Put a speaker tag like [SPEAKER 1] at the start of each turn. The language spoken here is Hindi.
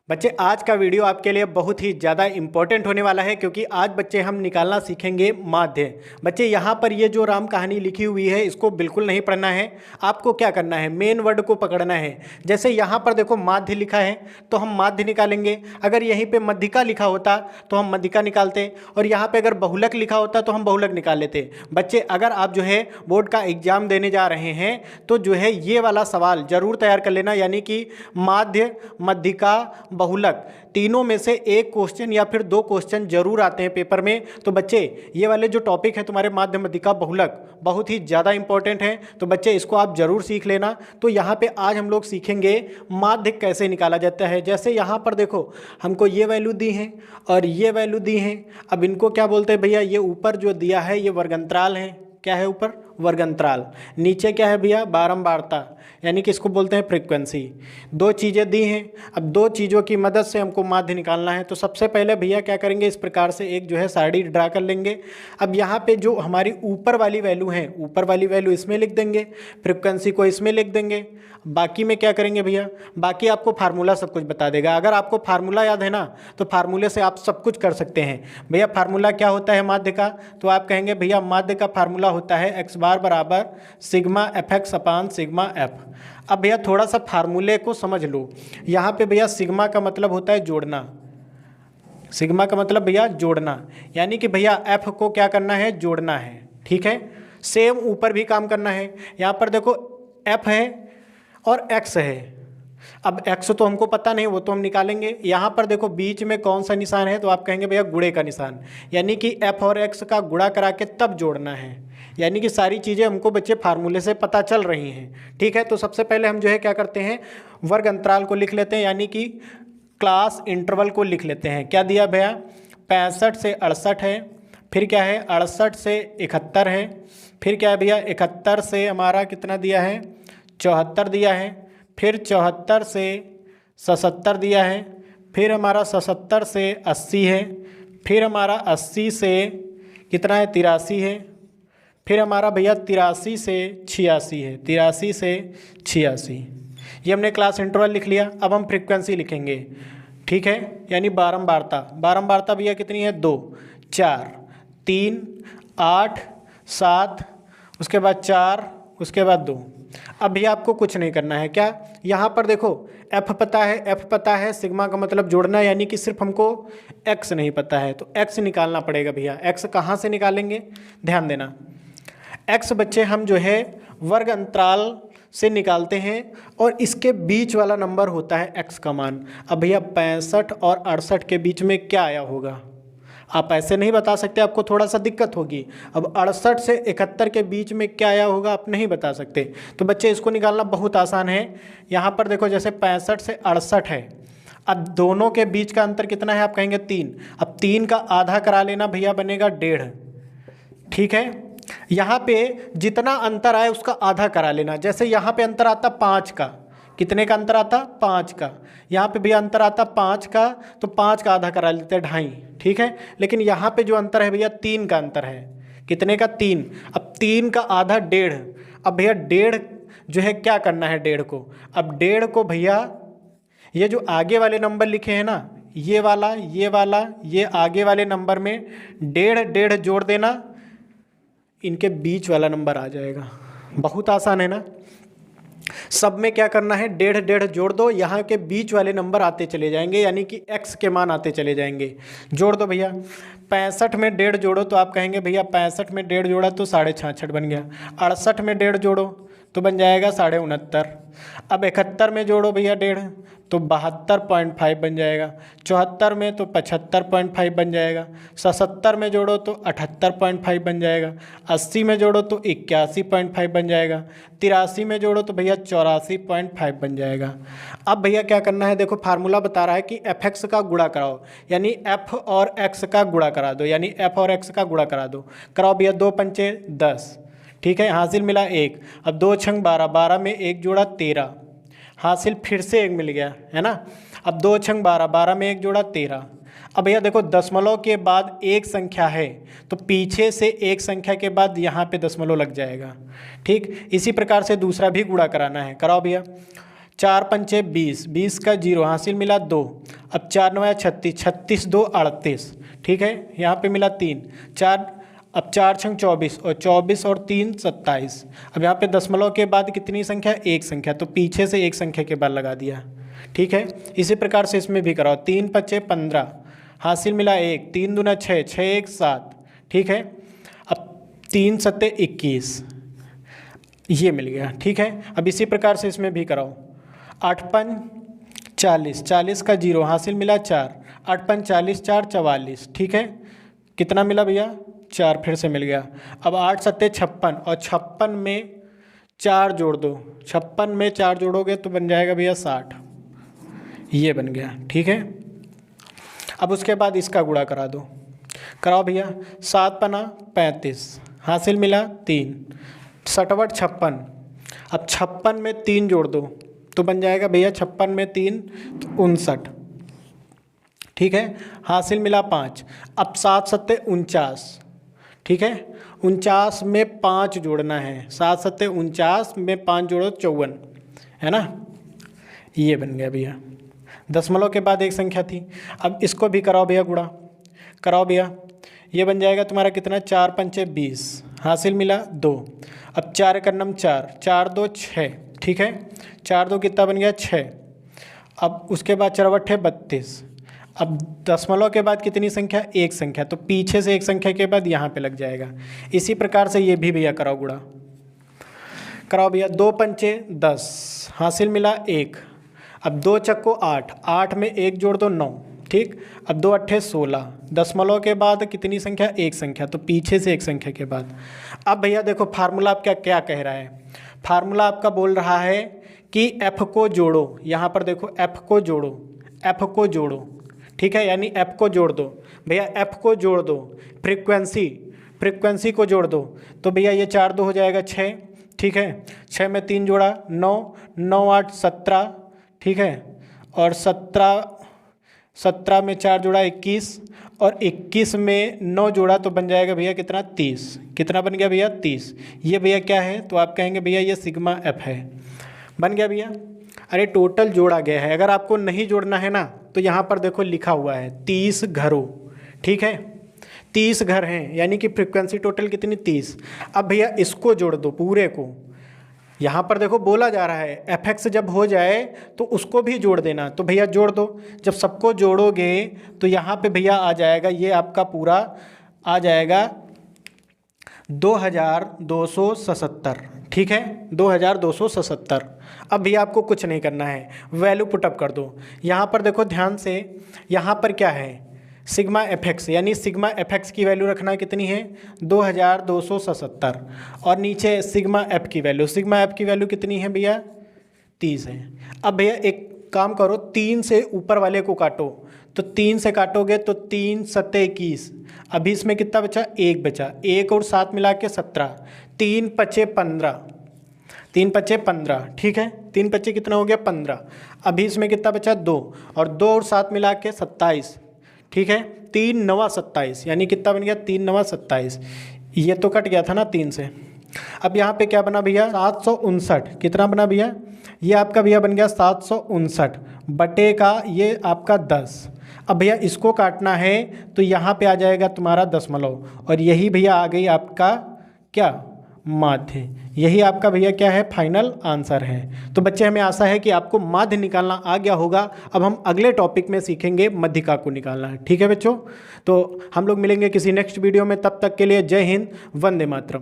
[SPEAKER 1] बच्चे आज का वीडियो आपके लिए बहुत ही ज़्यादा इम्पोर्टेंट होने वाला है क्योंकि आज बच्चे हम निकालना सीखेंगे माध्य। बच्चे यहाँ पर ये जो राम कहानी लिखी हुई है इसको बिल्कुल नहीं पढ़ना है। आपको क्या करना है, मेन वर्ड को पकड़ना है। जैसे यहाँ पर देखो माध्य लिखा है तो हम माध्य निकालेंगे। अगर यहीं पे मध्यिका लिखा होता तो हम मध्यिका निकालते, और यहाँ पर अगर बहुलक लिखा होता तो हम बहुलक निकाल लेते। बच्चे अगर आप जो है बोर्ड का एग्जाम देने जा रहे हैं तो जो है ये वाला सवाल ज़रूर तैयार कर लेना, यानी कि माध्य, मध्यिका, बहुलक तीनों में से एक क्वेश्चन या फिर दो क्वेश्चन जरूर आते हैं पेपर में। तो बच्चे ये वाले जो टॉपिक है तुम्हारे माध्य, मध्यिका, बहुलक बहुत ही ज़्यादा इंपॉर्टेंट है, तो बच्चे इसको आप जरूर सीख लेना। तो यहाँ पे आज हम लोग सीखेंगे माध्य कैसे निकाला जाता है। जैसे यहाँ पर देखो हमको ये वैल्यू दी है और ये वैल्यू दी है। अब इनको क्या बोलते हैं भैया, ये ऊपर जो दिया है ये वर्गंतराल है। क्या है ऊपर? वर्गंतराल। नीचे क्या है भैया? बारंबारता, यानी कि इसको बोलते हैं फ्रीक्वेंसी। दो चीज़ें दी हैं, अब दो चीज़ों की मदद से हमको माध्य निकालना है। तो सबसे पहले भैया क्या करेंगे, इस प्रकार से एक जो है सारणी ड्रा कर लेंगे। अब यहाँ पे जो हमारी ऊपर वाली वैल्यू है, ऊपर वाली वैल्यू इसमें लिख देंगे, फ्रीक्वेंसी को इसमें लिख देंगे। बाकी में क्या करेंगे भैया, बाकी आपको फार्मूला सब कुछ बता देगा। अगर आपको फार्मूला याद है ना तो फार्मूले से आप सब कुछ कर सकते हैं। भैया फार्मूला क्या होता है माध्य का, तो आप कहेंगे भैया माध्य का फार्मूला होता है x बार बराबर सिग्मा एफ एक्स अपान सिग्मा एफ। अब भैया थोड़ा सा फार्मूले को समझ लो। यहाँ पे भैया सिग्मा का मतलब होता है जोड़ना, सिग्मा का मतलब भैया जोड़ना, यानी कि भैया एफ को क्या करना है, जोड़ना है। ठीक है, सेम ऊपर भी काम करना है। यहाँ पर देखो एफ है और x है। अब x तो हमको पता नहीं, वो तो हम निकालेंगे। यहाँ पर देखो बीच में कौन सा निशान है, तो आप कहेंगे भैया गुणे का निशान, यानी कि f और x का गुणा करा के तब जोड़ना है। यानी कि सारी चीज़ें हमको बच्चे फार्मूले से पता चल रही हैं। ठीक है, तो सबसे पहले हम जो है क्या करते हैं, वर्ग अंतराल को लिख लेते हैं, यानी कि क्लास इंटरवल को लिख लेते हैं। क्या दिया भैया, 65 से 68 है, फिर क्या है 68 से 71 है, फिर क्या है भैया 71 से हमारा कितना दिया है, 74 दिया है, फिर 74 से 77 दिया है, फिर हमारा 77 से 80 है, फिर हमारा 80 से कितना है, 83 है, फिर हमारा भैया 83 से 86 है, 83 से 86। ये हमने क्लास इंटरवल लिख लिया। अब हम फ्रीक्वेंसी लिखेंगे। ठीक है, यानी बारंबारता। बारंबारता भैया कितनी है, 2, 4, 3, 8, 7, उसके बाद 4, उसके बाद 2। अब भी आपको कुछ नहीं करना है। क्या, यहाँ पर देखो f पता है, f पता है, सिग्मा का मतलब जोड़ना, यानी कि सिर्फ हमको x नहीं पता है, तो x निकालना पड़ेगा भैया। x कहाँ से निकालेंगे, ध्यान देना। x बच्चे हम जो है वर्ग अंतराल से निकालते हैं और इसके बीच वाला नंबर होता है x का मान। अब भैया 65 और 68 के बीच में क्या आया होगा, आप ऐसे नहीं बता सकते, आपको थोड़ा सा दिक्कत होगी। अब 68 से 71 के बीच में क्या आया होगा आप नहीं बता सकते, तो बच्चे इसको निकालना बहुत आसान है। यहाँ पर देखो जैसे 65 से 68 है, अब दोनों के बीच का अंतर कितना है, आप कहेंगे 3। अब 3 का आधा करा लेना भैया, बनेगा 1.5। ठीक है, यहाँ पे जितना अंतर आए उसका आधा करा लेना। जैसे यहाँ पे अंतर आता 5 का, कितने का अंतर आता, 5 का। यहाँ पे भैया अंतर आता 5 का, तो 5 का आधा करा लेते हैं, 2.5। ठीक है, लेकिन यहाँ पे जो अंतर है भैया 3 का अंतर है, कितने का, 3। अब 3 का आधा 1.5। अब भैया 1.5 जो है क्या करना है, 1.5 को, अब 1.5 को भैया ये जो आगे वाले नंबर लिखे हैं ना, ये वाला, ये वाला, ये आगे वाले नंबर में 1.5 जोड़ देना, इनके बीच वाला नंबर आ जाएगा। बहुत आसान है ना। सब में क्या करना है, 1.5 जोड़ दो, यहाँ के बीच वाले नंबर आते चले जाएंगे, यानी कि x के मान आते चले जाएंगे। जोड़ दो भैया, 65 में 1.5 जोड़ो तो आप कहेंगे भैया 65 में 1.5 जोड़ा तो 66.5 बन गया। 68 में 1.5 जोड़ो तो बन जाएगा 69.5। अब 71 में जोड़ो भैया 1.5 तो 72.5 बन जाएगा। 74 में तो 75.5 बन जाएगा। 77 में जोड़ो तो 78.5 बन जाएगा। 80 में जोड़ो तो 81.5 बन जाएगा। 83 में जोड़ो तो भैया 84.5 बन जाएगा। अब भैया क्या करना है, देखो फार्मूला बता रहा है कि एफ एक्स का गुणा कराओ, यानी एफ और एक्स का गुणा करा दो, यानी एफ और एक्स का गुणा करा दो। कराओ भैया, 2 पंचे 10। ठीक है, हासिल मिला 1। अब 2 छंग 12, 12 में 1 जोड़ा 13, हासिल फिर से 1 मिल गया, है ना। अब 2 छंग 12, 12 में 1 जोड़ा 13। अब भैया देखो दशमलव के बाद एक संख्या है तो पीछे से एक संख्या के बाद यहाँ पे दशमलव लग जाएगा। ठीक, इसी प्रकार से दूसरा भी गुणा कराना है। कराओ भैया, 4 पंचे 20, 20 का 0, हासिल मिला 2, अब 4 9 36, 36 2 38, ठीक है, यहाँ पे मिला 3 4, अब 4 6 24 और 24 और 3 27। अब यहाँ पे दशमलव के बाद कितनी संख्या, एक संख्या, तो पीछे से एक संख्या के बाद लगा दिया, ठीक है। इसी प्रकार से इसमें भी कराओ, 3 5 15, हासिल मिला 1, 3 दूना 6, 6 1 7, ठीक है। अब 3 7 21, ये मिल गया, ठीक है। अब इसी प्रकार से इसमें भी कराओ, 8 5 40, 40 का 0, हासिल मिला 4, 8 5 40 4 44, ठीक है। कितना मिला भैया, 4, फिर से मिल गया। अब 8 7 56 और 56 में 4 जोड़ दो, 56 में 4 जोड़ोगे तो बन जाएगा भैया 60, ये बन गया, ठीक है। अब उसके बाद इसका गुणा करा दो, कराओ भैया, 7 पना 35, हासिल मिला 3, 60 56। अब 56 में 3 जोड़ दो तो बन जाएगा भैया 56 में 3 तो 59, ठीक है, हासिल मिला 5। अब 7 7 49, ठीक है, 49 में 5 जोड़ना है, 7 7 49 में 5 जोड़ो 54, है ना, ये बन गया भैया। दशमलव के बाद एक संख्या थी। अब इसको भी कराओ भैया गुणा, कराओ भैया, ये बन जाएगा तुम्हारा कितना, 4 पंचे 20, हासिल मिला 2। अब 4 का नम 4, 4 2 6, ठीक है, 4 2 कितना बन गया 6। अब उसके बाद 4 8 32। अब दशमलव के बाद कितनी संख्या, एक संख्या, तो पीछे से एक संख्या के बाद यहाँ पे लग जाएगा। इसी प्रकार से ये भी भैया कराओ गुणा, कराओ भैया, 2 पंचे 10, हासिल मिला 1। अब 2 चक्को 8, 8 में 1 जोड़ दो 9, ठीक। अब 2 8 16, दशमलव के बाद कितनी संख्या, एक संख्या, तो पीछे से एक संख्या के बाद। अब भैया देखो फार्मूला आपका क्या कह रहा है, फार्मूला आपका बोल रहा है कि f को जोड़ो, यहाँ पर देखो f को जोड़ो, f को जोड़ो, ठीक है, यानी f को जोड़ दो भैया, f को जोड़ दो, फ्रीक्वेंसी को जोड़ दो, तो भैया ये 4 2 हो जाएगा 6, ठीक है, 6 में 3 जोड़ा 9, 9 8 17, ठीक है, और 17 में 4 जोड़ा 21, और 21 में 9 जोड़ा तो बन जाएगा भैया कितना, 30। कितना बन गया भैया, 30। ये भैया क्या है, तो आप कहेंगे भैया ये सिग्मा एफ है, बन गया भैया। अरे टोटल जोड़ा गया है, अगर आपको नहीं जोड़ना है ना तो यहाँ पर देखो लिखा हुआ है 30 घरों, ठीक है, 30 घर हैं, यानी कि फ्रीक्वेंसी टोटल कितनी, 30। अब भैया इसको जोड़ दो पूरे को, यहाँ पर देखो बोला जा रहा है एफ जब हो जाए तो उसको भी जोड़ देना, तो भैया जोड़ दो। जब सबको जोड़ोगे तो यहाँ पे भैया आ जाएगा, ये आपका पूरा आ जाएगा 2277, ठीक है, 2277। अब भैया आपको कुछ नहीं करना है, वैल्यू पुटअप कर दो। यहाँ पर देखो ध्यान से, यहाँ पर क्या है, सिग्मा एफ, यानी सिग्मा एफ की वैल्यू रखना कितनी है, 2277, और नीचे सिग्मा एफ की वैल्यू, सिग्मा एफ की वैल्यू कितनी है भैया, 30 है। अब भैया एक काम करो, 3 से ऊपर वाले को काटो, तो 3 से काटोगे तो 3 7 21, अभी इसमें कितना बचा, 1 बचा, 1 और 7 मिला के 17, 3 5 15, 3 5 15, ठीक है, 3 5 कितना हो गया 15, अभी इसमें कितना बचा 2, और 2 और 7 मिला के 27, ठीक है, 3 9 27, यानी कितना बन गया 3 9 27, ये तो कट गया था ना 3 से। अब यहाँ पे क्या बना भैया, 759, कितना बना भैया, ये आपका भैया बन गया 759 बटे का ये आपका 10। अब भैया इसको काटना है तो यहाँ पे आ जाएगा तुम्हारा दशमलव, और यही भैया आ गई आपका क्या, माध्य। यही आपका भैया क्या है, फाइनल आंसर है। तो बच्चे हमें आशा है कि आपको माध्य निकालना आ गया होगा। अब हम अगले टॉपिक में सीखेंगे मध्यिका को निकालना है, ठीक है बच्चों। तो हम लोग मिलेंगे किसी नेक्स्ट वीडियो में, तब तक के लिए जय हिंद, वंदे मातरम।